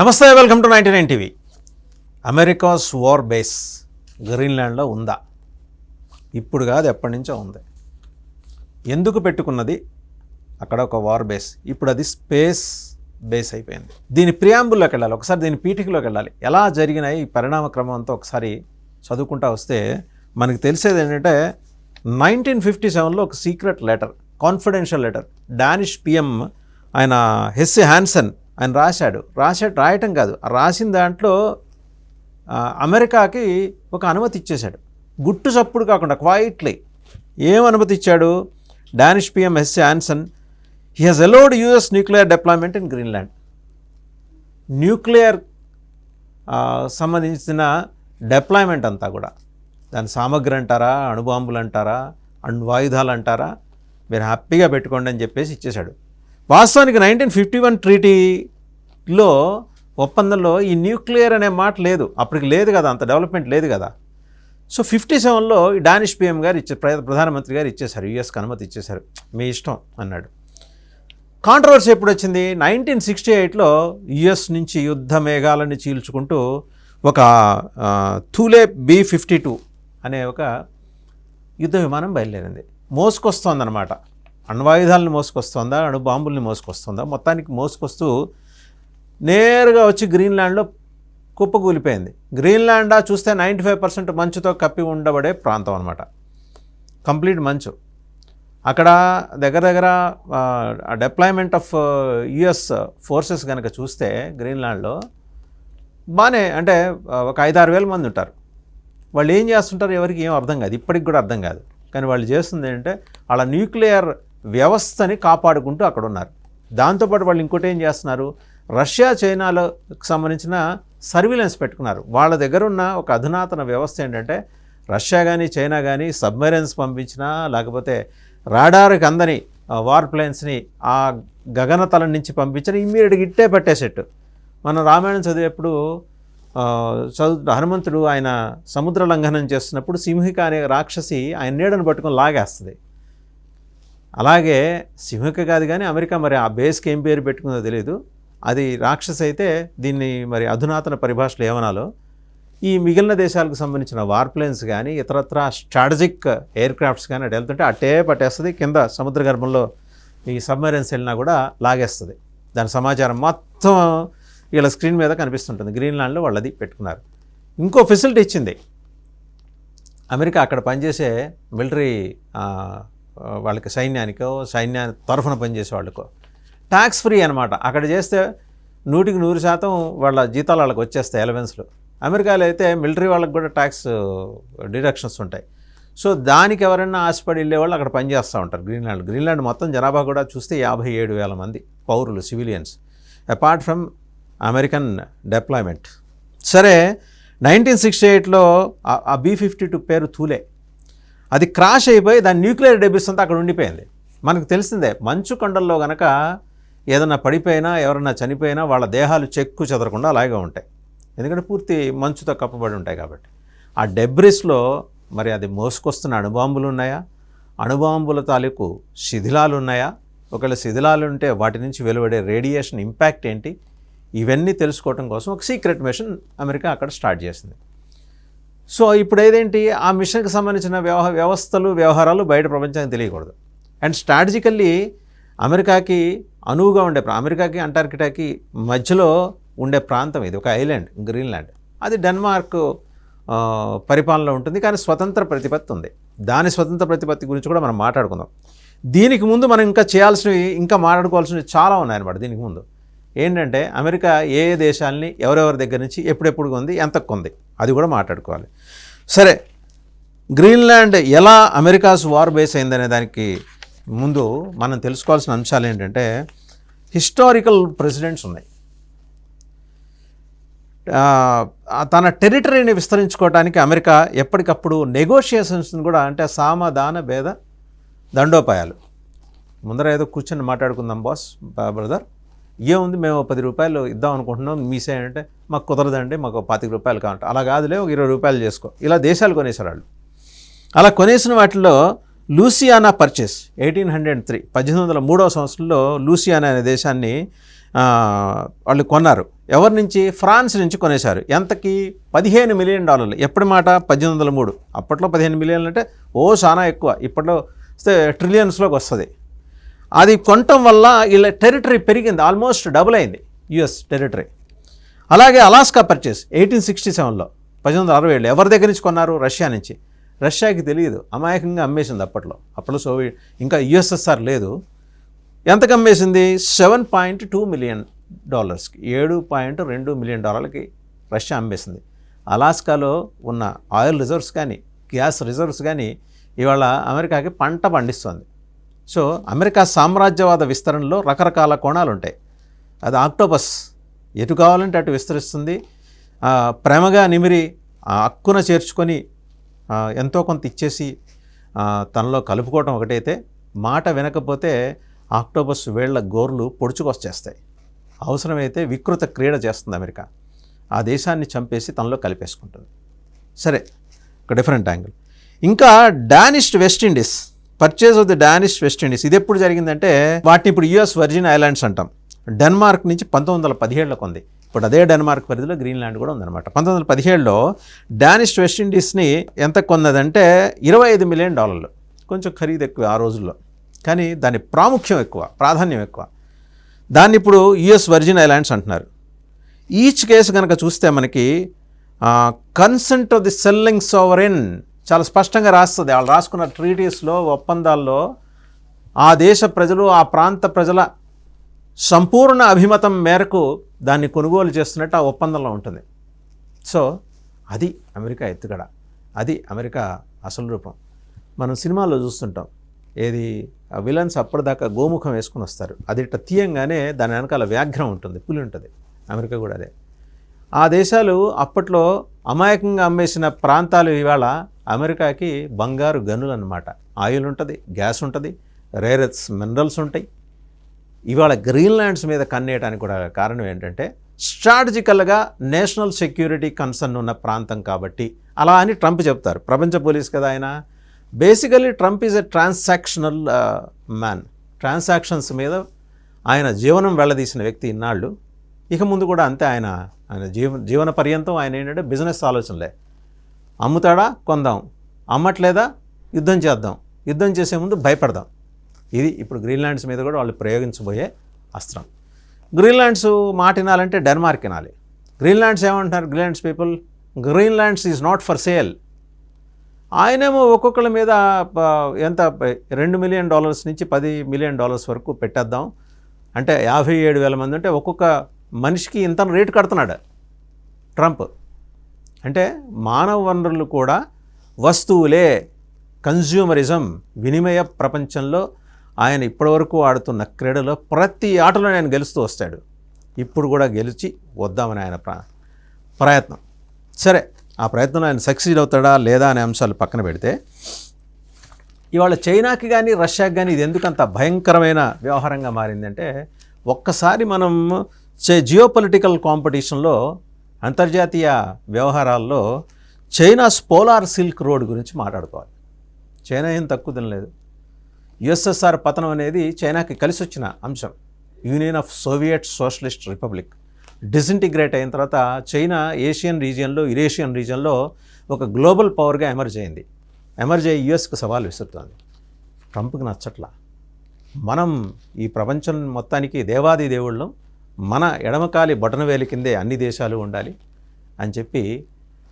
నమస్తే, welcome to 99 TV. America's war base గ్రీన్లాండ్లో ఉందా? ఇప్పుడు కాదు, ఎప్పటి నుంచో ఉంది. ఎందుకు పెట్టుకున్నది అక్కడ ఒక వార్ బేస్? ఇప్పుడు అది స్పేస్ బేస్ అయిపోయింది. దీని ప్రియాంబుల్లోకి వెళ్ళాలి, ఒకసారి దీని పీఠికలోకి వెళ్ళాలి. ఎలా జరిగినాయి ఈ పరిణామ క్రమంతో ఒకసారి చదువుకుంటా వస్తే మనకు తెలిసేది ఏంటంటే 1957లో ఒక secret letter, confidential letter Danish PM ఆయన హెస్సీ హ్యాన్సన్ ఆయన రాయటం కాదు, రాసిన దాంట్లో అమెరికాకి ఒక అనుమతి ఇచ్చేశాడు. గుట్టు చప్పుడు కాకుండా క్వైట్లీ ఏం అనుమతి ఇచ్చాడు? Danish PM Hessey Hansen, he has allowed US nuclear deployment in Greenland. Nuclear సంబంధించిన డిప్లాయ్మెంట్ అంతా కూడా, దాని సామగ్రి అంటారా, అణుబాంబులు అంటారా, అణ్వాయుధాలు అంటారా, మీరు హ్యాపీగా పెట్టుకోండి అని చెప్పేసి ఇచ్చేశాడు. వాస్తవానికి 1951 ట్రీటీలో ఒప్పందంలో ఈ న్యూక్లియర్ అనే మాట లేదు, అప్పటికి లేదు కదా, అంత డెవలప్మెంట్ లేదు కదా. సో 57లో ఈ డానిష్ పిఎం గారు ప్రధానమంత్రి గారు ఇచ్చేశారు, యూఎస్కి అనుమతి ఇచ్చేశారు, మీ ఇష్టం అన్నాడు. కాంట్రవర్సీ ఎప్పుడు వచ్చింది? 1968లో యుఎస్ నుంచి యుద్ధ మేఘాలని చీల్చుకుంటూ ఒక థూలే B-52 అనే ఒక యుద్ధ విమానం బయలుదేరింది. మోసుకొస్తోందన్నమాట, అణ్వాయుధాలను మోసుకొస్తుందా, అణుబాంబుల్ని మోసుకొస్తుందా, మొత్తానికి మోసుకొస్తూ నేరుగా వచ్చి గ్రీన్లాండ్లో కుప్పకూలిపోయింది. గ్రీన్లాండ్ చూస్తే 95% మంచుతో కప్పి ఉండబడే ప్రాంతం అనమాట, కంప్లీట్ మంచు. అక్కడ దగ్గర డిప్లాయ్మెంట్ ఆఫ్ యుఎస్ ఫోర్సెస్ కనుక చూస్తే గ్రీన్లాండ్లో బాగానే, అంటే ఒక 5-6 వేల మంది ఉంటారు. వాళ్ళు ఏం చేస్తుంటారు ఎవరికి ఏం అర్థం కాదు, ఇప్పటికి కూడా అర్థం కాదు. కానీ వాళ్ళు చేస్తుంది ఏంటంటే వాళ్ళ న్యూక్లియర్ వ్యవస్థని కాపాడుకుంటూ అక్కడ ఉన్నారు. దాంతోపాటు వాళ్ళు ఇంకోటి ఏం చేస్తున్నారు, రష్యా చైనాలకు సంబంధించిన సర్విలెన్స్ పెట్టుకున్నారు. వాళ్ళ దగ్గర ఉన్న ఒక అధునాతన వ్యవస్థ ఏంటంటే, రష్యా కానీ చైనా కానీ సబ్మెరైన్స్ పంపించినా, లేకపోతే రాడార్కి అందని వార్ ప్లేన్స్ని ఆ గగనతలం నుంచి పంపించిన ఇమ్మీడియట్గా ఇట్టే పట్టేసేట్టు. మనం రామాయణం చదివేప్పుడు హనుమంతుడు ఆయన సముద్ర లంఘనం చేస్తున్నప్పుడు సింహిక అనే రాక్షసి ఆయన నీడను పట్టుకొని లాగేస్తుంది. అలాగే సింహిక కాదు కానీ అమెరికా మరి ఆ బేస్కి ఏం పేరు పెట్టుకుందో తెలియదు, అది రాక్షసి అయితే దీన్ని మరి అధునాతన పరిభాషలో ఏమనాలో, ఈ మిగిలిన దేశాలకు సంబంధించిన వార్ ప్లేన్స్ కానీ ఇతరత్ర స్ట్రాటజిక్ ఎయిర్ క్రాఫ్ట్స్ కానీ అటు వెళ్తుంటే అట్టే పట్టేస్తుంది. కింద సముద్ర గర్భంలో ఈ సబ్మెరైన్స్ వెళ్ళినా కూడా లాగేస్తుంది. దాని సమాచారం మొత్తం వీళ్ళ స్క్రీన్ మీద కనిపిస్తుంటుంది. గ్రీన్లాండ్లో వాళ్ళది పెట్టుకున్నారు. ఇంకో ఫెసిలిటీ ఇచ్చింది అమెరికా, అక్కడ పనిచేసే మిలిటరీ వాళ్ళకి, సైన్య తరఫున పనిచేసే వాళ్ళకో ట్యాక్స్ ఫ్రీ అనమాట. అక్కడ చేస్తే 100% వాళ్ళ జీతాలు వాళ్ళకి వచ్చేస్తాయి, ఎలవెన్స్లు. అమెరికాలో అయితే మిలిటరీ వాళ్ళకి కూడా ట్యాక్స్ డిడక్షన్స్ ఉంటాయి. సో దానికి ఎవరైనా ఆశపడి వెళ్ళే వాళ్ళు అక్కడ పనిచేస్తూ ఉంటారు గ్రీన్లాండ్ మొత్తం జనాభా కూడా చూస్తే 57,000 మంది పౌరులు, civilians, apart from American deployment. సరే, 1968లో ఆ B-52 పేరు థూలే, అది క్రాష్ అయిపోయి దాని న్యూక్లియర్ డెబ్రిస్ అంతా అక్కడ ఉండిపోయింది. మనకు తెలిసిందే, మంచు కొండల్లో కనుక ఏదైనా పడిపోయినా, ఎవరన్నా చనిపోయినా వాళ్ళ దేహాలు చెక్కు చెదరకుండా అలాగే ఉంటాయి, ఎందుకంటే పూర్తి మంచుతో కప్పబడి ఉంటాయి కాబట్టి. ఆ డెబ్రిస్లో మరి అది మోసుకొస్తున్న అణుబాంబులు ఉన్నాయా, అణుబాంబుల తాలూకు శిథిలాలు ఉన్నాయా, ఒకవేళ శిథిలాలు ఉంటే వాటి నుంచి వెలువడే రేడియేషన్ ఇంపాక్ట్ ఏంటి, ఇవన్నీ తెలుసుకోవడం కోసం ఒక సీక్రెట్ మిషన్ అమెరికా అక్కడ స్టార్ట్ చేసింది. సో ఇప్పుడు ఏదేంటి, ఆ మిషన్కి సంబంధించిన వ్యవహారాలు బయట ప్రపంచానికి తెలియకూడదు. అండ్ స్ట్రాటజికల్లీ అమెరికాకి అనువుగా ఉండే, అమెరికాకి అంటార్కిటాకి మధ్యలో ఉండే ప్రాంతం ఇది, ఒక ఐలాండ్ గ్రీన్లాండ్. అది డెన్మార్క్ పరిపాలనలో ఉంటుంది, కానీ స్వతంత్ర ప్రతిపత్తి ఉంది. దాని స్వతంత్ర ప్రతిపత్తి గురించి కూడా మనం మాట్లాడుకుందాం. దీనికి ముందు మనం ఇంకా మాట్లాడుకోవాల్సినవి చాలా ఉన్నాయన్నమాట. దీనికి ముందు ఏంటంటే, అమెరికా ఏ దేశాలని ఎవరెవరి దగ్గర నుంచి ఎప్పుడెప్పుడు కొంది, ఎంత కొంది, అది కూడా మాట్లాడుకోవాలి. సరే, గ్రీన్లాండ్ ఎలా అమెరికాస్ వార్ బేస్ అయిందనే దానికి ముందు మనం తెలుసుకోవాల్సిన అంశాలు ఏంటంటే, హిస్టారికల్ ప్రెసిడెంట్స్ ఉన్నాయి. తన టెరిటరీని విస్తరించుకోవడానికి అమెరికా ఎప్పటికప్పుడు నెగోషియేషన్స్ని కూడా, అంటే సామధాన భేద దండోపాయాలు, ముందర ఏదో కూర్చొని మాట్లాడుకుందాం బాస్ బ్రదర్, ఏముంది మేము ₹10 ఇద్దాం అనుకుంటున్నాం, మీ సైడ్ అంటే మాకు కుదరదండి, మాకు ₹25 కావాలంటే, అలా కాదులే ఒక ₹20 చేసుకో, ఇలా దేశాలు కొనేసారు వాళ్ళు. అలా కొనేసిన వాటిల్లో లూసియానా పర్చేస్ 1803 1803వ సంవత్సరంలో లూసియానా అనే దేశాన్ని వాళ్ళు కొన్నారు. ఎవరి నుంచి? ఫ్రాన్స్ నుంచి కొనేశారు. ఎంతకి? $15 మిలియన్. ఎప్పటి మాట? 1803. అప్పట్లో 15 మిలియన్లు అంటే చాలా ఎక్కువ. ఇప్పట్లో వస్తే ట్రిలియన్స్లోకి వస్తుంది. అది కొనటం వల్ల ఇలా టెరిటరీ పెరిగింది, ఆల్మోస్ట్ డబుల్ అయింది యుఎస్ టెరిటరీ. అలాగే అలాస్కా పర్చేస్ 1867లో, 1867. ఎవరి దగ్గర నుంచి కొన్నారు? రష్యా నుంచి. రష్యాకి తెలియదు, అమాయకంగా అమ్మేసింది అప్పట్లో సోవియట్, ఇంకా యుఎస్ఎస్ఆర్ లేదు. ఎంతకు అమ్మేసింది? $7.2 మిలియన్, $7.2 మిలియన్ రష్యా అమ్మేసింది. అలాస్కాలో ఉన్న ఆయిల్ రిజర్వ్స్ కానీ గ్యాస్ రిజర్వ్స్ కానీ ఇవాళ అమెరికాకి పంట పండిస్తుంది. సో అమెరికా సామ్రాజ్యవాద విస్తరణలో రకరకాల కోణాలు ఉంటాయి. అది ఆక్టోపస్ ఎటు కావాలంటే అటు విస్తరిస్తుంది. ప్రేమగా నిమిరి హక్కున చేర్చుకొని ఎంతో కొంత ఇచ్చేసి తనలో కలుపుకోవటం ఒకటైతే, మాట వినకపోతే ఆక్టోపస్ వేళ్ల గోర్లు పొడుచుకొచ్చేస్తాయి. అవసరమైతే వికృత క్రీడ చేస్తుంది అమెరికా. ఆ దేశాన్ని చంపేసి తనలో కలిపేసుకుంటుంది. సరే, ఒక డిఫరెంట్ యాంగిల్. ఇంకా Danish west Indies, purchase of the Danish west Indies, ఇది ఎప్పుడు జరిగిందంటే వాటిని ఇప్పుడు యుఎస్ వర్జిన్ ఐలాండ్స్ అంటాం. డెన్మార్క్ నుంచి 1917లో కొంది. ఇప్పుడు అదే డెన్మార్క్ పరిధిలో గ్రీన్లాండ్ కూడా ఉందన్నమాట. 1917లో డానిష్ వెస్ట్ ఇండీస్ని ఎంత కొన్నదంటే $25 మిలియన్. కొంచెం ఖరీదు ఎక్కువ ఆ రోజుల్లో, కానీ దాని ప్రాముఖ్యం ఎక్కువ, ప్రాధాన్యం ఎక్కువ. దాన్ని ఇప్పుడు యుఎస్ వర్జిన్ ఐలాండ్స్ అంటున్నారు. ఈచ్ కేసు కనుక చూస్తే మనకి consent of the selling sovereign చాలా స్పష్టంగా రాస్తుంది. వాళ్ళు రాసుకున్న ట్రీటీస్లో, ఒప్పందాల్లో ఆ దేశ ప్రజలు, ఆ ప్రాంత ప్రజల సంపూర్ణ అభిమతం మేరకు దాన్ని కొనుగోలు చేస్తున్నట్టు ఆ ఒప్పందంలో ఉంటుంది. సో అది అమెరికా ఎత్తుగడ, అది అమెరికా అసలు రూపం. మనం సినిమాల్లో చూస్తుంటాం, ఏది విలన్స్ అప్పటిదాకా గోముఖం వేసుకుని వస్తారు, అది ఇట్లా తీయంగానే దాని వెనకాల వ్యాఘ్రం ఉంటుంది, పులి ఉంటుంది. అమెరికా కూడా అదే. ఆ దేశాలు అప్పట్లో అమాయకంగా అమ్మేసిన ప్రాంతాలు ఇవాళ అమెరికాకి బంగారు గనులు అన్నమాట. ఆయిల్ ఉంటుంది, గ్యాస్ ఉంటుంది, రేర్ ఎర్త్స్ మినరల్స్ ఉంటాయి. ఇవాళ గ్రీన్లాండ్స్ మీద కన్నేయడానికి కూడా కారణం ఏంటంటే స్ట్రాటజికల్గా నేషనల్ సెక్యూరిటీ కన్సర్న్ ఉన్న ప్రాంతం కాబట్టి అలా అని ట్రంప్ చెప్తారు. ప్రపంచ పోలీస్ కదా ఆయన. Basically Trump is a transactional man. Transactions మీద ఆయన జీవనం వెళ్ళదీసిన వ్యక్తి ఇన్నాళ్ళు, ఇక ముందు కూడా అంతే. ఆయన జీవన పర్యంతం ఆయన ఏంటంటే బిజినెస్ ఆలోచనలే. అమ్ముతాడా, కొందాం, అమ్మట్లేదా, యుద్ధం చేద్దాం, యుద్ధం చేసే ముందు భయపడదాం. ఇది ఇప్పుడు గ్రీన్లాండ్స్ మీద కూడా వాళ్ళు ప్రయోగించబోయే అస్త్రం. గ్రీన్లాండ్స్ మాట వినాలంటే డెన్మార్క్ వినాలి. గ్రీన్లాండ్స్ ఏమంటున్నారు Greenland's people? Greenland's is not for sale. ఆయనేమో ఒక్కొక్కళ్ళ మీద ఎంత $2 మిలియన్ నుంచి $10 మిలియన్ వరకు పెట్టేద్దాం అంటే 57,000 మంది ఉంటే ఒక్కొక్క మనిషికి ఇంత రేటు కడుతున్నాడు ట్రంప్. అంటే మానవ వనరులు కూడా వస్తువులే, కన్జ్యూమరిజం, వినిమయ ప్రపంచంలో ఆయన ఇప్పటివరకు ఆడుతున్న క్రీడలో ప్రతి ఆటలో ఆయన గెలుస్తూ వస్తాడు. ఇప్పుడు కూడా గెలిచి వద్దామని ఆయన ప్రయత్నం. సరే, ఆ ప్రయత్నంలో ఆయన సక్సీడ్ అవుతాడా లేదా అనే అంశాలు పక్కన పెడితే, ఇవాళ చైనాకి కానీ రష్యాకి కానీ ఇది ఎందుకంత భయంకరమైన వ్యవహారంగా మారిందంటే, ఒక్కసారి మనం జియోపొలిటికల్ కాంపిటీషన్లో, అంతర్జాతీయ వ్యవహారాల్లో చైనాస్ పోలార్ సిల్క్ రోడ్ గురించి మాట్లాడుకోవాలి. చైనా ఏం తక్కువ తినలేదు. యుఎస్ఎస్ఆర్ పతనం అనేది చైనాకి కలిసి వచ్చిన అంశం. Union of Soviet socialist republic disintegrate అయిన తర్వాత చైనా ఏషియన్ రీజియన్లో, యురేషియన్ రీజియన్లో ఒక గ్లోబల్ పవర్గా ఎమర్జ్ అయింది. ఎమర్జ్ అయ్యి యుఎస్కి సవాల్ విసురుతోంది. ట్రంప్కి నచ్చట్లా. మనం ఈ ప్రపంచం మొత్తానికి దేవాది దేవుళ్ళం, మన ఎడమకాలి బొటనవేలి కిందే అన్ని దేశాలు ఉండాలి అని చెప్పి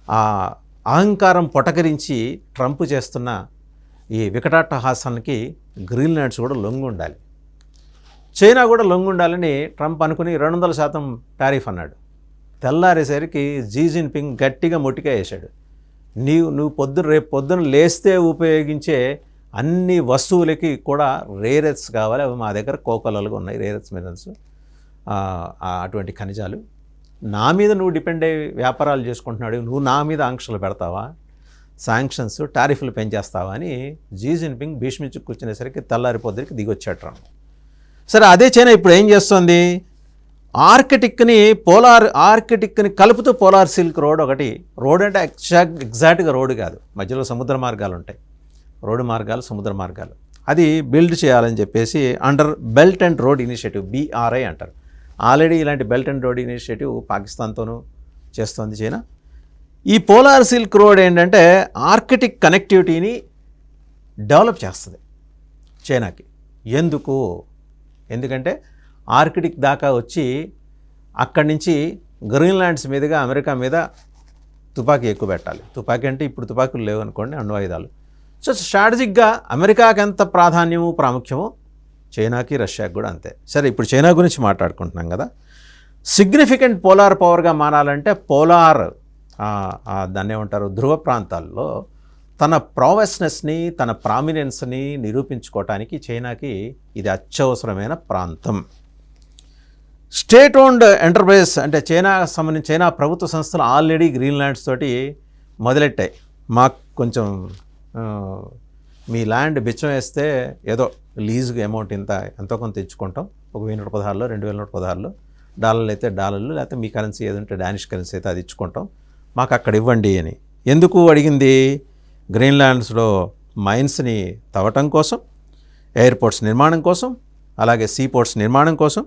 ఆ అహంకారం పొటకరించి ట్రంప్ చేస్తున్న ఈ వికటాట్టహాసానికి గ్రీన్లాండ్స్ కూడా లొంగి ఉండాలి, చైనా కూడా లొంగి ఉండాలని ట్రంప్ అనుకుని 200% టారిఫ్ అన్నాడు. తెల్లారేసరికి జీ జిన్పింగ్ గట్టిగా మొట్టిగా వేశాడు. రేపు పొద్దున లేస్తే ఉపయోగించే అన్ని వస్తువులకి కూడా రేర్ ఎర్త్స్ కావాలి, అవి మా దగ్గర కోకొల్లలుగా ఉన్నాయి, రేర్ ఎర్త్స్ మినరల్స్, అటువంటి ఖనిజాలు. నా మీద నువ్వు డిపెండ్ అయ్యి వ్యాపారాలు చేసుకుంటున్నాడు, నువ్వు నా మీద ఆంక్షలు పెడతావా, శాంక్షన్స్, టారిఫ్లు పెంచేస్తావా అని జీ జిన్పింగ్ భీష్మించి కూర్చునేసరికి తెల్లారిపోద్దరికి దిగొచ్చాడు ట్రంప్. సరే, అదే చైనా ఇప్పుడు ఏం చేస్తుంది? ఆర్కిటిక్ని కలుపుతూ పోలార్ సిల్క్ రోడ్ ఒకటి, రోడ్ అంటే ఎగ్జాక్ట్గా రోడ్డు కాదు, మధ్యలో సముద్ర మార్గాలు ఉంటాయి, రోడ్డు మార్గాలు, సముద్ర మార్గాలు, అది బిల్డ్ చేయాలని చెప్పేసి under belt and road initiative, BRI అంటారు. ఆల్రెడీ ఇలాంటి బెల్ట్ అండ్ రోడ్ ఇనిషియేటివ్ పాకిస్తాన్తోనూ చేస్తోంది చైనా. ఈ పోలార్ సిల్క్ రోడ్ ఏంటంటే ఆర్కిటిక్ కనెక్టివిటీని డెవలప్ చేస్తుంది చైనాకి. ఎందుకంటే ఆర్కిటిక్ దాకా వచ్చి అక్కడి నుంచి గ్రీన్లాండ్స్ మీదుగా అమెరికా మీద తుపాకీ ఎక్కువ పెట్టాలి. తుపాకీ అంటే ఇప్పుడు తుపాకీలు లేవు అనుకోండి, అణ్వాయుధాలు. సో స్ట్రాటజిక్గా అమెరికాకి ఎంత ప్రాధాన్యము ప్రాముఖ్యమో చైనాకి రష్యాకి కూడా అంతే. సరే, ఇప్పుడు చైనా గురించి మాట్లాడుకుంటున్నాం కదా. సిగ్నిఫికెంట్ పోలార్ పవర్గా మారాలంటే పోలార్ దాన్ని ఏమంటారు, ధ్రువ ప్రాంతాల్లో తన ప్రావెస్నెస్ని, తన ప్రామినెన్స్ని నిరూపించుకోవటానికి చైనాకి ఇది అత్యవసరమైన ప్రాంతం. స్టేట్ ఓన్డ్ ఎంటర్ప్రైజెస్ అంటే చైనా ప్రభుత్వ సంస్థలు ఆల్రెడీ గ్రీన్లాండ్స్ తోటి మొదలెట్టాయి. మాకు కొంచెం మీ ల్యాండ్ బిచ్చం వేస్తే ఏదో లీజుగా అమౌంట్ ఎంతో కొంత తెచ్చుకుంటాం, ఒక 1116లో 2116లో డాలర్లు అయితే డాలర్లు, లేకపోతే మీ కరెన్సీ ఏదంటే డానిష్ కరెన్సీ అయితే అది ఇచ్చుకుంటాం, మాకు అక్కడ ఇవ్వండి అని. ఎందుకు అడిగింది? గ్రీన్లాండ్స్లో మైన్స్ని తవ్వటం కోసం, ఎయిర్పోర్ట్స్ నిర్మాణం కోసం, అలాగే సీపోర్ట్స్ నిర్మాణం కోసం.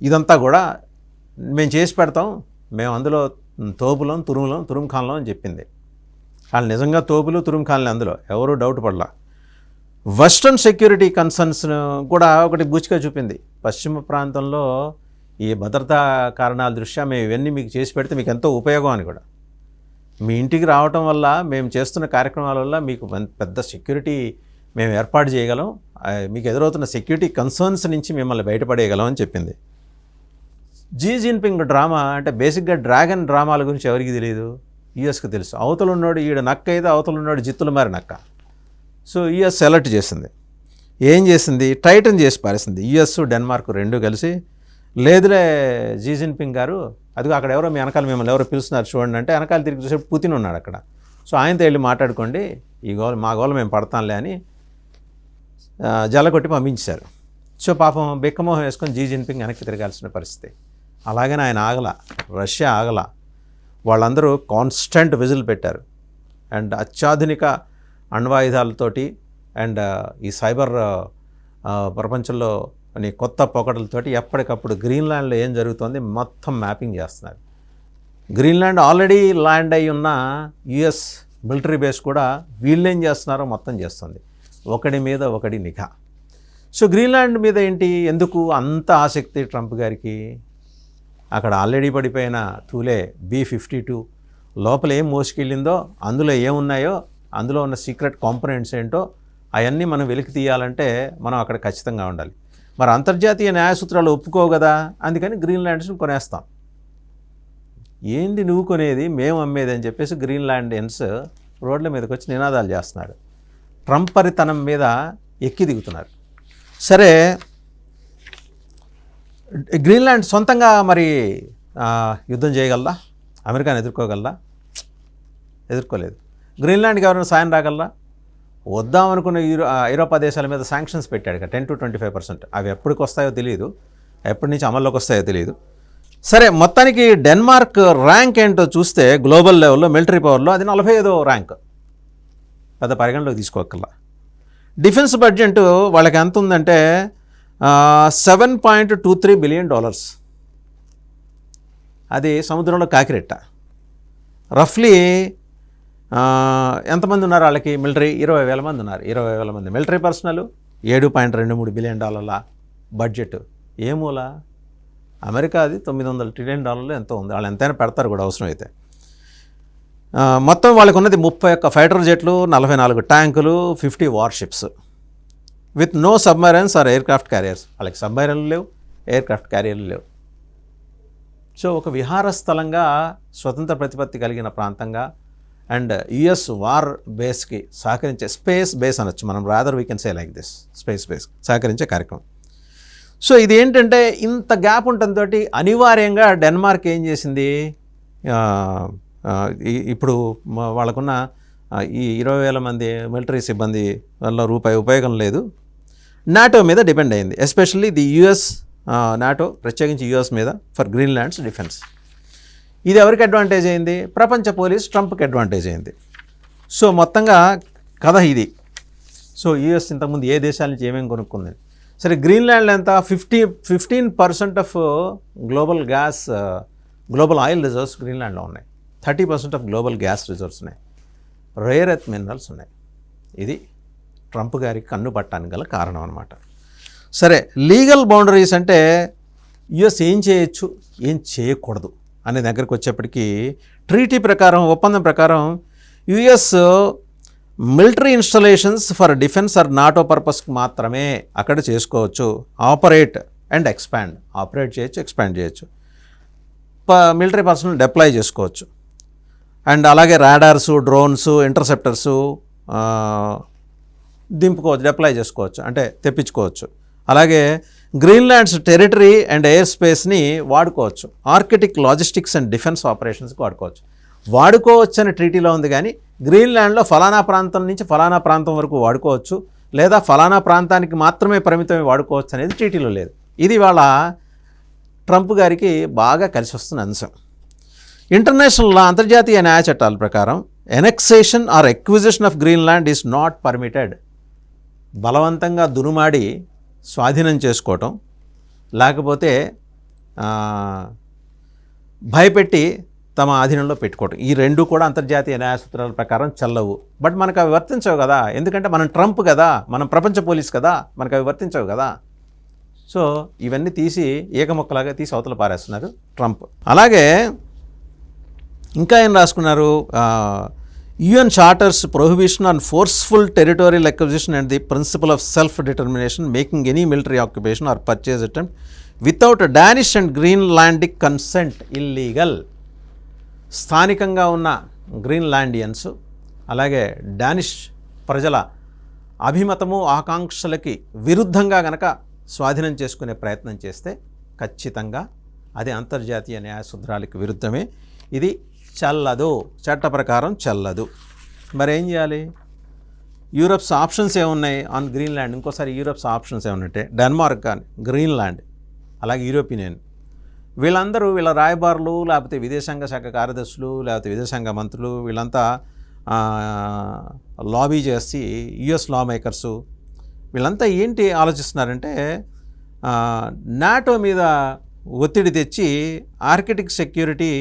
ఇదంతా కూడా మేము చేసి పెడతాం, మేము అందులో తోపులం తురుంఖాన్లం అని చెప్పింది. వాళ్ళు నిజంగా తోపులు తురుంఖాన్లే, అందులో ఎవరూ డౌట్ పడలా. వెస్ట్రన్ సెక్యూరిటీ కన్సర్న్స్ కూడా ఒకటి బూచిగా చూపింది. పశ్చిమ ప్రాంతంలో ఈ భద్రతా కారణాల దృష్ట్యా మేము ఇవన్నీ మీకు చేసి పెడితే మీకు ఎంతో ఉపయోగం అని కూడా. మీ ఇంటికి రావటం వల్ల, మేము చేస్తున్న కార్యక్రమాల వల్ల మీకు పెద్ద సెక్యూరిటీ మేము ఏర్పాటు చేయగలం, మీకు ఎదురవుతున్న సెక్యూరిటీ కన్సర్న్స్ నుంచి మిమ్మల్ని బయటపడేయగలం అని చెప్పింది. జీ జిన్పింగ్ డ్రామా అంటే బేసిక్గా డ్రాగన్ డ్రామాల గురించి ఎవరికి తెలియదు, యుఎస్కి తెలుసు. అవతల ఉన్నాడు ఈడ నక్క అయితే అవతల ఉన్నాడు జిత్తులు మారి నక్క. సో యుఎస్ అలర్ట్ చేసింది. ఏం చేసింది? టైటన్ చేసి పారేసింది. యుఎస్ డెన్మార్క్ రెండు కలిసి, లేదులే జీ జిన్పింగ్ గారు, అదిగో అక్కడ ఎవరో మీ వెనకాల మిమ్మల్ని ఎవరో పిలుస్తున్నారు చూడండి అంటే, వెనకాల తిరిగి చూసే పుతిన్ ఉన్నాడు అక్కడ. సో ఆయనతో వెళ్ళి మాట్లాడుకోండి, ఈ గోల మా గోల మేము పడతాంలే అని జల్లగొట్టి పంపించారు. సో పాపం బిక్కమోహం వేసుకొని జీ జిన్పింగ్ వెనక్కి తిరగాల్సిన పరిస్థితి. అలాగని ఆయన ఆగల, రష్యా ఆగల. వాళ్ళందరూ కాన్స్టెంట్ విజిల్ పెట్టారు. అండ్ అత్యాధునిక అణ్వాయుధాలతోటి అండ్ ఈ సైబర్ ప్రపంచంలో కొత్త పోకడలతోటి ఎప్పటికప్పుడు గ్రీన్లాండ్లో ఏం జరుగుతోంది మొత్తం మ్యాపింగ్ చేస్తున్నారు. గ్రీన్లాండ్ ఆల్రెడీ ల్యాండ్ అయి ఉన్న యుఎస్ మిలిటరీ బేస్ కూడా వీళ్ళేం చేస్తున్నారో మొత్తం చేస్తుంది. ఒకడి మీద ఒకడి నిఘా. సో గ్రీన్లాండ్ మీద ఎందుకు అంత ఆసక్తి ట్రంప్ గారికి? అక్కడ ఆల్రెడీ పడిపోయిన తూలే B-52 లోపల ఏం మోసుకెళ్ళిందో, అందులో ఏమున్నాయో, అందులో ఉన్న సీక్రెట్ కాంపోనెంట్స్ ఏంటో అవన్నీ మనం వెలికి తీయాలంటే మనం అక్కడ ఖచ్చితంగా ఉండాలి. మరి అంతర్జాతీయ న్యాయ సూత్రాలు ఒప్పుకోవు కదా, అందుకని గ్రీన్లాండ్స్ని కొనేస్తాం. ఏంది నువ్వు కొనేది, మేము అమ్మేది అని చెప్పేసి గ్రీన్లాండియన్స్ రోడ్ల మీదకి వచ్చి నినాదాలు చేస్తున్నారు. ట్రంప్ పరితనం మీద ఎక్కి దిగుతున్నారు. సరే, గ్రీన్లాండ్ సొంతంగా మరి యుద్ధం చేయగలరా? అమెరికాని ఎదుర్కోగలరా? ఎదుర్కోలేదు. గ్రీన్లాండ్కి ఎవరైనా సాయం రాగలరా? వద్దామనుకున్న ఐరోపా దేశాల మీద శాంక్షన్స్ పెట్టాడు 10 to 25%. అవి ఎప్పటికి వస్తాయో తెలియదు, ఎప్పటి నుంచి అమల్లోకి వస్తాయో తెలియదు. సరే, మొత్తానికి డెన్మార్క్ ర్యాంక్ ఏంటో చూస్తే గ్లోబల్ లెవెల్లో మిలిటరీ పవర్లో అది 45వ ర్యాంక్. పెద్ద పరిగణలోకి తీసుకోకల్లా. డిఫెన్స్ బడ్జెట్ వాళ్ళకి ఎంత ఉందంటే $7.23 బిలియన్. అది సముద్రంలో కాకిరెట్ట. రఫ్లీ ఎంతమంది ఉన్నారు వాళ్ళకి? మిలిటరీ 20,000 మంది ఉన్నారు. 20,000 మంది మిలిటరీ పర్సనల్, $7.23 బిలియన్ బడ్జెట్. ఏ మూల? అమెరికాది $900 ట్రిలియన్ ఎంతో ఉంది. వాళ్ళు ఎంతైనా పెడతారు కూడా అవసరమైతే. మొత్తం వాళ్ళకు ఉన్నది 31 ఫైటర్ జెట్లు, 44 ట్యాంకులు, 50 warships with no submarines or aircraft carriers. వాళ్ళకి సబ్మరైన్లు లేవు, ఎయిర్ క్రాఫ్ట్ క్యారియర్లు లేవు. సో ఒక విహార స్థలంగా, స్వతంత్ర ప్రతిపత్తి కలిగిన ప్రాంతంగా అండ్ యుఎస్ వార్ బేస్కి సహకరించే స్పేస్ బేస్ అనొచ్చు మనం, rather we can say like this, space base సహకరించే కార్యక్రమం. సో ఇది ఏంటంటే ఇంత గ్యాప్ ఉండటంతో అనివార్యంగా డెన్మార్క్ ఏం చేసింది, ఇప్పుడు వాళ్ళకున్న ఈ 20,000 మంది మిలిటరీ సిబ్బంది వల్ల రూపాయి ఉపయోగం లేదు, నాటో మీద డిపెండ్ అయింది. ఎస్పెషల్లీ ది యుఎస్, నాటో ప్రత్యేకించి యుఎస్ మీద ఫర్ గ్రీన్లాండ్స్ డిఫెన్స్. ఇది ఎవరికి అడ్వాంటేజ్ అయింది? ప్రపంచ పోలీస్ ట్రంప్కి అడ్వాంటేజ్ అయింది. సో మొత్తంగా కథ ఇది. సో యుఎస్ ఇంతకుముందు ఏ దేశాల నుంచి ఏమేమి కొనుక్కుంది? సరే గ్రీన్లాండ్లో ఎంత 15% ఆఫ్ గ్లోబల్ ఆయిల్ రిజర్వ్స్ గ్రీన్లాండ్లో ఉన్నాయి. 30% ఆఫ్ గ్లోబల్ గ్యాస్ రిజర్వ్స్ ఉన్నాయి. రేర్ ఎర్త్ మినరల్స్ ఉన్నాయి. ఇది ట్రంప్ గారికి కన్ను పట్టడానికి గల కారణం అనమాట. సరే, లీగల్ బౌండరీస్ అంటే యుఎస్ ఏం చేయొచ్చు, ఏం చేయకూడదు అనే దగ్గరికి వచ్చేప్పటికీ ట్రీటీ ప్రకారం, ఒప్పందం ప్రకారం US military installations for defence or NATO పర్పస్కి మాత్రమే అక్కడ చేసుకోవచ్చు. ఆపరేట్ అండ్ ఎక్స్పాండ్, ఆపరేట్ చేయొచ్చు, ఎక్స్పాండ్ చేయొచ్చు. మిలిటరీ పర్సనల్ డిప్లాయ్ చేసుకోవచ్చు. అండ్ అలాగే రాడార్సు, డ్రోన్స్, ఇంటర్సెప్టర్సు దింపుకోవచ్చు, డిప్లాయ్ చేసుకోవచ్చు, అంటే తెప్పించుకోవచ్చు. అలాగే గ్రీన్లాండ్స్ టెరిటరీ అండ్ ఎయిర్ స్పేస్ని వాడుకోవచ్చు. ఆర్కిటిక్ లాజిస్టిక్స్ అండ్ డిఫెన్స్ ఆపరేషన్స్కి వాడుకోవచ్చు అని ట్రీటీలో ఉంది. కానీ గ్రీన్లాండ్లో ఫలానా ప్రాంతం నుంచి ఫలానా ప్రాంతం వరకు వాడుకోవచ్చు, లేదా ఫలానా ప్రాంతానికి మాత్రమే పరిమితమై వాడుకోవచ్చు అనేది ట్రీటీలో లేదు. ఇది వాళ్ళ ట్రంప్ గారికి బాగా కలిసి వస్తున్న అంశం. ఇంటర్నేషనల్ లా, అంతర్జాతీయ న్యాయ చట్టాల ప్రకారం annexation or acquisition of Greenland is not permitted. బలవంతంగా దునుమాడి స్వాధీనం చేసుకోవటం, లేకపోతే భయపెట్టి తమ ఆధీనంలో పెట్టుకోవటం, ఈ రెండు కూడా అంతర్జాతీయ న్యాయ సూత్రాల ప్రకారం చెల్లవు. బట్ మనకు అవి వర్తించవు కదా, ఎందుకంటే మనం ట్రంప్ కదా, మనం ప్రపంచ పోలీస్ కదా, మనకు అవి వర్తించవు కదా. సో ఇవన్నీ తీసి ఏకమొక్కలాగా తీసి అవతల పారేస్తున్నారు ట్రంప్. అలాగే ఇంకా ఏం రాసుకున్నారు, UN charter's prohibition on forceful territorial acquisition and the principle of self determination making any military occupation or purchase attempt without Danish and Greenlandic consent illegal. స్థానికంగా ఉన్న గ్రీన్లాండియన్స్ అలాగే డానిష్ ప్రజల అభిమతము, ఆకాంక్షలకి విరుద్ధంగా గనక స్వాధీనం చేసుకునే ప్రయత్నం చేస్తే ఖచ్చితంగా అది అంతర్జాతీయ న్యాయ సూత్రాలకు విరుద్ధమే. ఇది చెల్లదు, చట్ట ప్రకారం చెల్లదు. మరి ఏం చేయాలి? యూరప్స్ ఆప్షన్స్ ఏమున్నాయి ఆన్ గ్రీన్లాండ్? ఇంకోసారి యూరప్స్ ఆప్షన్స్ ఏమన్నట్టే డెన్మార్క్ కానీ, గ్రీన్లాండ్, అలాగే యూరోపియన్ యూనియన్, వీళ్ళందరూ వీళ్ళ రాయబారులు, లేకపోతే విదేశాంగ శాఖ కార్యదర్శులు, లేకపోతే విదేశాంగ మంత్రులు, వీళ్ళంతా లాబీ చేసి యుఎస్ లా మేకర్సు వీళ్ళంతా ఏంటి ఆలోచిస్తున్నారంటే, నాటో మీద ఒత్తిడి తెచ్చి ఆర్కిటిక్ సెక్యూరిటీ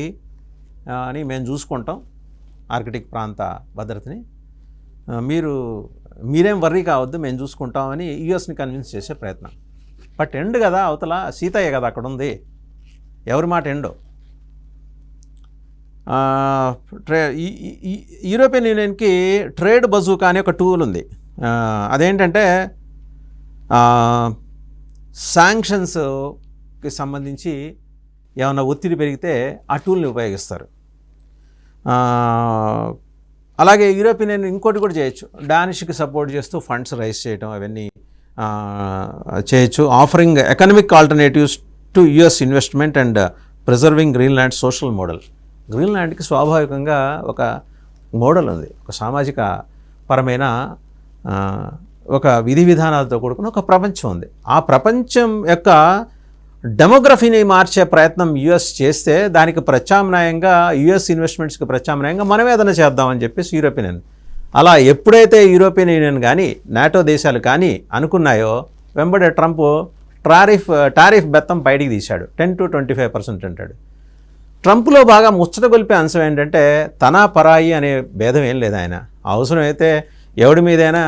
అని మేము చూసుకుంటాం, ఆర్కిటిక్ ప్రాంత భద్రతని, మీరేం వర్రీ కావద్దు, మేము చూసుకుంటామని యుఎస్ని కన్విన్స్ చేసే ప్రయత్నం. బట్ ఎండ్ కదా, అవతల సీతయ్య కదా అక్కడ ఉంది, ఎవరి మాట ఎండో. యూరోపియన్ యూనియన్కి ట్రేడ్ బజూకా అనే ఒక టూల్ ఉంది. అదేంటంటే శాంక్షన్స్కి సంబంధించి ఏమైనా ఒత్తిడి పెరిగితే ఆ టూల్ని ఉపయోగిస్తారు. అలాగే యూరోపియన్ యూనియన్ ఇంకోటి కూడా చేయొచ్చు, డానిష్కి సపోర్ట్ చేస్తూ ఫండ్స్ రైజ్ చేయడం, అవన్నీ చేయొచ్చు. Offering economic alternatives to US investment and preserving Greenland social model. గ్రీన్లాండ్కి స్వాభావికంగా ఒక మోడల్ ఉంది, ఒక సామాజిక పరమైన ఒక విధి విధానాలతో కూడుకున్న ఒక ప్రపంచం ఉంది. ఆ ప్రపంచం యొక్క డెమోగ్రఫీని మార్చే ప్రయత్నం యుఎస్ చేస్తే దానికి ప్రత్యామ్నాయంగా, యుఎస్ ఇన్వెస్ట్మెంట్స్కి ప్రత్యామ్నాయంగా మనం ఏదైనా చేద్దామని చెప్పేసి యూరోపియన్ యూనియన్, అలా ఎప్పుడైతే యూరోపియన్ యూనియన్ కానీ నాటో దేశాలు కానీ అనుకున్నాయో, వెంబడే ట్రంప్ టారిఫ్ బెత్తం బయటికి తీశాడు. 10 to 25% అంటాడు. ట్రంప్లో బాగా ముచ్చట గొలిపే అంశం ఏంటంటే, తన పరాయి అనే భేదం ఏం లేదు. ఆయన అవసరమైతే ఎవడి మీదైనా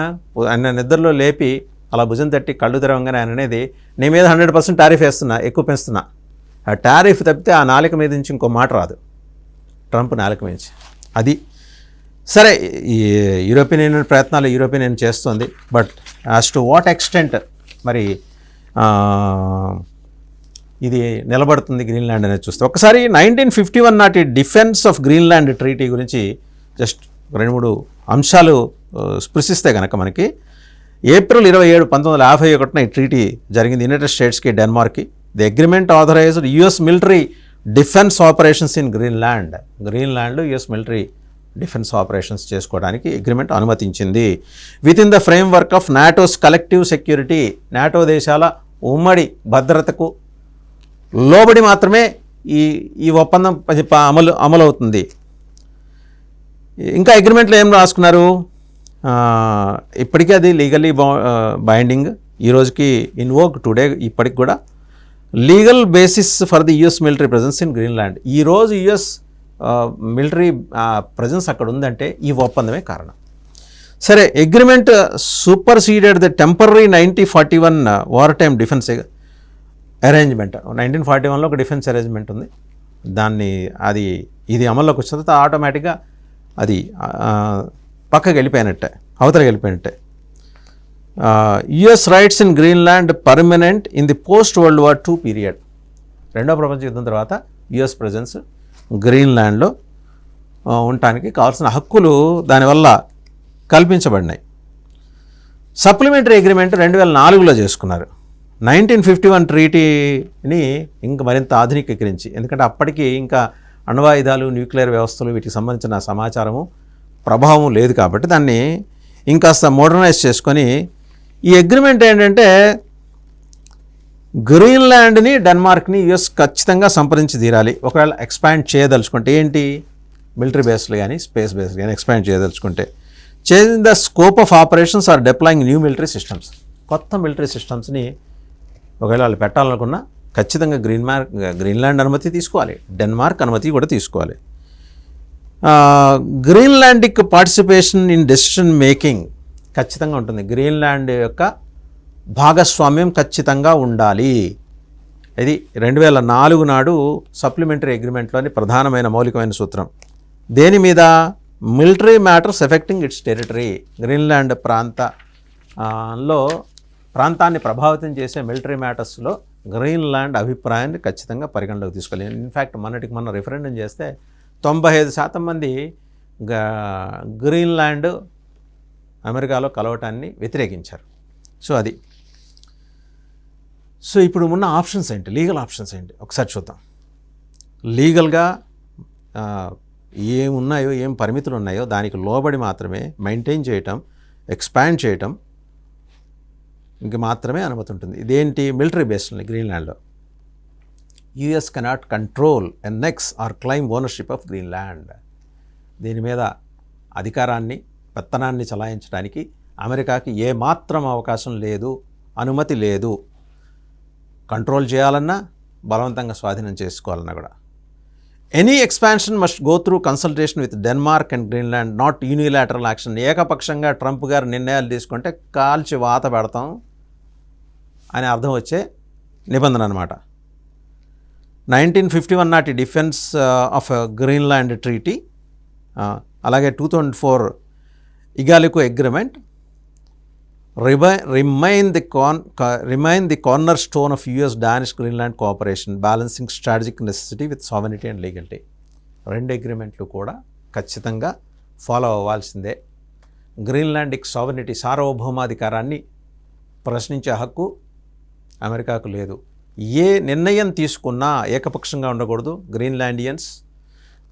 ఆయన నిద్రలో లేపి అలా భుజం తట్టి కళ్ళు తెరవంగానే ఆయన అనేది, నీ మీద 100% టారిఫ్ వేస్తున్నా, ఎక్కువ పెంచుతున్నా. ఆ టారిఫ్ తప్పితే ఆ నాలుక మీద నుంచి ఇంకో మాట రాదు ట్రంప్ నాలుక మించి. అది సరే, ఈ యూరోపియన్ యూనియన్ ప్రయత్నాలు యూరోపియన్ యూనియన్ చేస్తుంది. But as to what extent మరి ఇది నిలబడుతుంది గ్రీన్లాండ్ అనేది చూస్తే, ఒకసారి 1951 నాటి డిఫెన్స్ ఆఫ్ గ్రీన్లాండ్ ట్రీటీ గురించి జస్ట్ 2-3 అంశాలు స్పృశిస్తే కనుక మనకి, ఏప్రిల్ 27, 1951 ఈ ట్రీటీ జరిగింది యునైటెడ్ స్టేట్స్కి, డెన్మార్క్కి. The agreement authorised US military defence operations in Greenland. గ్రీన్లాండ్లో యుఎస్ మిలిటరీ డిఫెన్స్ ఆపరేషన్స్ చేసుకోవడానికి అగ్రిమెంట్ అనుమతించింది. Within the framework of NATO's collective security. NATO దేశాల ఉమ్మడి భద్రతకు లోబడి మాత్రమే ఈ ఒప్పందం అమలవుతుంది. ఇంకా అగ్రిమెంట్లో ఏం రాసుకున్నారు, ఇప్పటికీ అది లీగల్లీ బైండింగ్. ఈ రోజుకి ఇన్వోక్ టుడే ఇప్పటికి కూడా legal basis for the US military presence in Greenland. ఈరోజు యుఎస్ మిలిటరీ ప్రజెన్స్ అక్కడ ఉందంటే ఈ ఒప్పందమే కారణం. సరే, agreement superseded the temporary 1941 war time defence arrangement. 1941లో ఒక డిఫెన్స్ అరేంజ్మెంట్ ఉంది. ఇది అమల్లోకి వచ్చిన తర్వాత ఆటోమేటిక్గా అది పక్కకి వెళ్ళిపోయినట్టే, అవతలకి వెళ్ళిపోయినట్టే. US rights in Greenland permanent in the post world war II period. రెండో ప్రపంచ యుద్ధం తర్వాత యుఎస్ ప్రెజెన్స్ గ్రీన్లాండ్లో ఉండటానికి కావాల్సిన హక్కులు దానివల్ల కల్పించబడినాయి. సప్లిమెంటరీ అగ్రిమెంట్ 2004లో చేసుకున్నారు. 1951 ట్రీటీని ఇంకా మరింత ఆధునికీకరించి, ఎందుకంటే అప్పటికి ఇంకా అణ్వాయుధాలు, న్యూక్లియర్ వ్యవస్థలు వీటికి సంబంధించిన సమాచారము ప్రభావం లేదు కాబట్టి దాన్ని ఇంకాస్త మోడర్నైజ్ చేసుకొని ఈ అగ్రిమెంట్ ఏంటంటే గ్రీన్లాండ్ని, డెన్మార్క్ని యుఎస్ ఖచ్చితంగా సంప్రదించి తీరాలి. ఒకవేళ ఎక్స్పాండ్ చేయదలుచుకుంటే, ఏంటి మిలిటరీ బేస్లు కానీ స్పేస్ బేస్లు కానీ ఎక్స్పాండ్ చేయదలుచుకుంటే, changing the scope of operations or deploying new military systems. కొత్త మిలిటరీ సిస్టమ్స్ని ఒకవేళ వాళ్ళు పెట్టాలనుకున్నా ఖచ్చితంగా గ్రీన్లాండ్ అనుమతి తీసుకోవాలి, డెన్మార్క్ అనుమతి కూడా తీసుకోవాలి. గ్రీన్లాండిక్ పార్టిసిపేషన్ ఇన్ డెసిషన్ మేకింగ్ ఖచ్చితంగా ఉంటుంది. గ్రీన్లాండ్ యొక్క భాగస్వామ్యం ఖచ్చితంగా ఉండాలి. ఇది 2004 నాడు సప్లిమెంటరీ అగ్రిమెంట్లోని ప్రధానమైన మౌలికమైన సూత్రం. దేని మీద? Military matters effecting its territory. Greenland ప్రాంతాన్ని ప్రభావితం చేసే మిలిటరీ మ్యాటర్స్లో గ్రీన్లాండ్ అభిప్రాయాన్ని ఖచ్చితంగా పరిగణలోకి తీసుకోవాలి. ఇన్ఫ్యాక్ట్ మొన్న రిఫరెండం చేస్తే 95% మంది గ్రీన్లాండ్ అమెరికాలో కలవటాన్ని వ్యతిరేకించారు. సో ఇప్పుడు ఉన్న ఆప్షన్స్ ఏంటి, లీగల్ ఆప్షన్స్ ఏంటి ఒకసారి చూద్దాం. లీగల్గా ఏమున్నాయో, ఏం పరిమితులు ఉన్నాయో దానికి లోబడి మాత్రమే మెయింటైన్ చేయటం, ఎక్స్పాండ్ చేయటం ఇంక మాత్రమే అనుమతి ఉంటుంది. ఇదేంటి? మిలిటరీ బేస్ని గ్రీన్లాండ్లో US cannot control, annex or claim ownership of Greenland. దీని మీద అధికారాన్ని, పెత్తనాన్ని చలాయించడానికి అమెరికాకి ఏమాత్రం అవకాశం లేదు, అనుమతి లేదు. కంట్రోల్ చేయాలన్నా, బలవంతంగా స్వాధీనం చేసుకోవాలన్నా కూడా. Any expansion must go through consultation with Denmark and Greenland, not unilateral action. ఏకపక్షంగా ట్రంప్ గారు నిర్ణయాలు తీసుకుంటే కాల్చి వాత పెడతాం అని అర్థం వచ్చే నిబంధన అన్నమాట. 1951 నాటి డిఫెన్స్ ఆఫ్ గ్రీన్లాండ్ ట్రీటీ, అలాగే 2004 Igaliku agreement remain the corner of US Danish Greenland cooperation, balancing strategic necessity with sovereignty and legality. రెండు అగ్రిమెంట్లు కూడా ఖచ్చితంగా ఫాలో అవ్వాల్సిందే. గ్రీన్లాండిక్ సావెనిటీ, సార్వభౌమాధికారాన్ని ప్రశ్నించే హక్కు అమెరికాకు లేదు. ఏ నిర్ణయం తీసుకున్నా ఏకపక్షంగా ఉండకూడదు. గ్రీన్లాండియన్స్,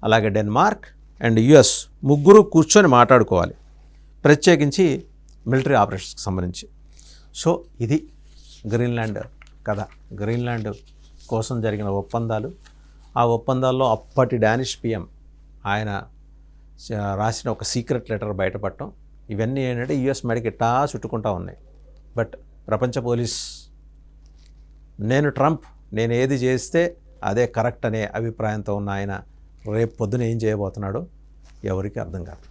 అలాగే డెన్మార్క్ అండ్ యుఎస్ ముగ్గురు కూర్చొని మాట్లాడుకోవాలి, ప్రత్యేకించి మిలిటరీ ఆపరేషన్స్కి సంబంధించి. సో ఇది గ్రీన్లాండ్ కథ. గ్రీన్లాండ్ కోసం జరిగిన ఒప్పందాలు, ఆ ఒప్పందాల్లో అప్పటి డానిష్ పిఎం ఆయన రాసిన ఒక సీక్రెట్ లెటర్ బయటపడటం, ఇవన్నీ ఏంటంటే యుఎస్ మెడకి ఇట్టా చుట్టుకుంటా ఉన్నాయి. బట్ ప్రపంచ పోలీస్, నేను ఏది చేస్తే అదే కరెక్ట్ అనే అభిప్రాయంతో ఉన్న ఆయన రేపు పొద్దున ఏం చేయబోతున్నాడో ఎవరికి అర్థం కాదు.